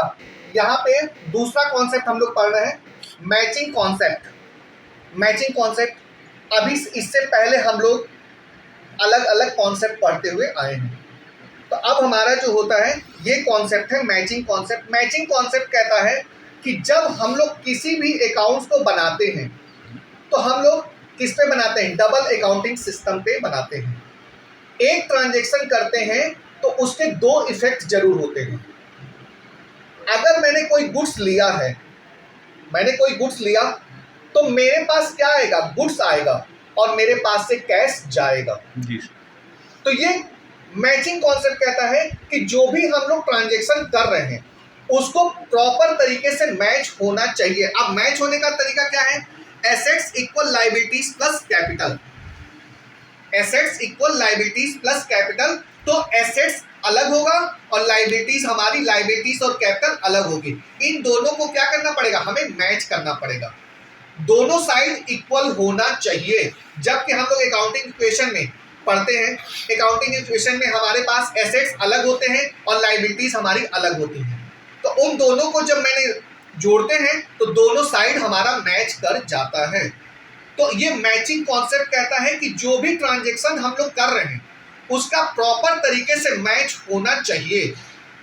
देखिएगा यहाँ पे दूसरा कॉन्सेप्ट हम लोग पढ़ रहे हैं, मैचिंग कॉन्सेप्ट। मैचिंग कॉन्सेप्ट अभी इससे पहले हम लोग अलग अलग कॉन्सेप्ट पढ़ते हुए आए हैं। तो अब हमारा जो होता है ये कॉन्सेप्ट है मैचिंग कॉन्सेप्ट। मैचिंग कॉन्सेप्ट कहता है कि जब हम लोग किसी भी अकाउंट्स को बनाते हैं तो हम लोग किस पे बनाते हैं, डबल अकाउंटिंग सिस्टम पे बनाते हैं। एक ट्रांजैक्शन करते हैं तो उसके दो इफेक्ट जरूर होते हैं। अगर मैंने कोई गुड्स लिया है, मैंने कोई गुड्स लिया तो मेरे पास क्या आएगा, गुड्स आएगा और मेरे पास से कैश जाएगा जी। तो ये मैचिंग कॉन्सेप्ट कहता है कि जो भी हम लोग ट्रांजैक्शन कर रहे हैं उसको प्रॉपर तरीके से मैच होना चाहिए। अब मैच होने का तरीका क्या है, assets equal liabilities plus capital. Assets equal liabilities plus capital, तो एसेट्स अलग होगा और लायबिलिटीज, हमारी लायबिलिटीज और कैपिटल अलग होगी। इन दोनों को क्या करना पड़ेगा, हमें मैच करना पड़ेगा। दोनों साइड इक्वल होना चाहिए। जबकि हम लोग अकाउंटिंग इक्वेशन में पढ़ते हैं, अकाउंटिंग इक्वेशन में हमारे पास एसेट्स अलग होते हैं और लायबिलिटीज हमारी अलग होती हैं। तो उन दोनों को जब मैंने जोड़ते हैं तो दोनों साइड हमारा मैच कर जाता है। तो ये मैचिंग कॉन्सेप्ट कहता है कि जो भी ट्रांजैक्शन हम लोग कर रहे हैं उसका प्रॉपर तरीके से मैच होना चाहिए।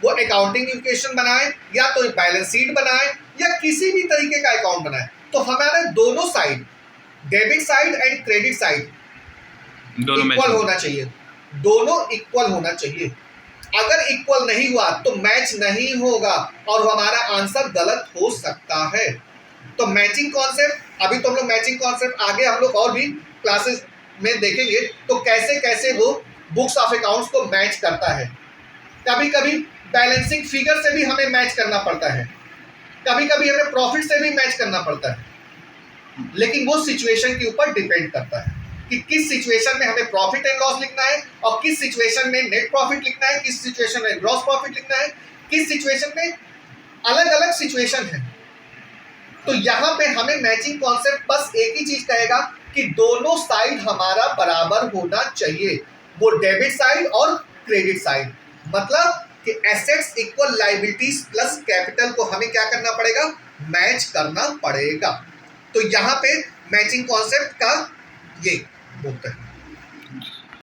वो अकाउंटिंग इक्वेशन बनाए या तो बैलेंस शीट बनाए या किसी भी तरीके का अकाउंट बनाए, तो हमारे दोनों side, debit side and credit side equal होना चाहिए। दोनों इक्वल होना चाहिए। अगर इक्वल नहीं हुआ तो मैच नहीं होगा और हमारा आंसर गलत हो सकता है। तो मैचिंग कॉन्सेप्ट, अभी तो हम लोग मैचिंग कॉन्सेप्ट आगे हम लोग और भी क्लासेस में देखेंगे तो कैसे कैसे वो बुक्स ऑफ अकाउंट्स को मैच करता है। कभी कभी बैलेंसिंग फिगर से भी हमें मैच करना पड़ता है, कभी कभी हमें प्रॉफिट से भी मैच करना पड़ता है, लेकिन वो सिचुएशन के ऊपर डिपेंड करता है कि किस सिचुएशन में हमें प्रॉफिट एंड लॉस लिखना है और किस सिचुएशन में नेट प्रॉफिट लिखना है, किस सिचुएशन में ग्रॉस प्रॉफिट लिखना है, किस सिचुएशन में, अलग अलग सिचुएशन है। तो यहाँ पे हमें मैचिंग कॉन्सेप्ट बस एक ही चीज कहेगा कि दोनों साइड हमारा बराबर होना चाहिए, वो डेबिट साइड और क्रेडिट साइड। मतलब कि assets equal liabilities plus capital को हमें क्या करना पड़ेगा, मैच करना पड़ेगा। तो यहाँ पे मैचिंग कॉन्सेप्ट का ये बोलते हैं।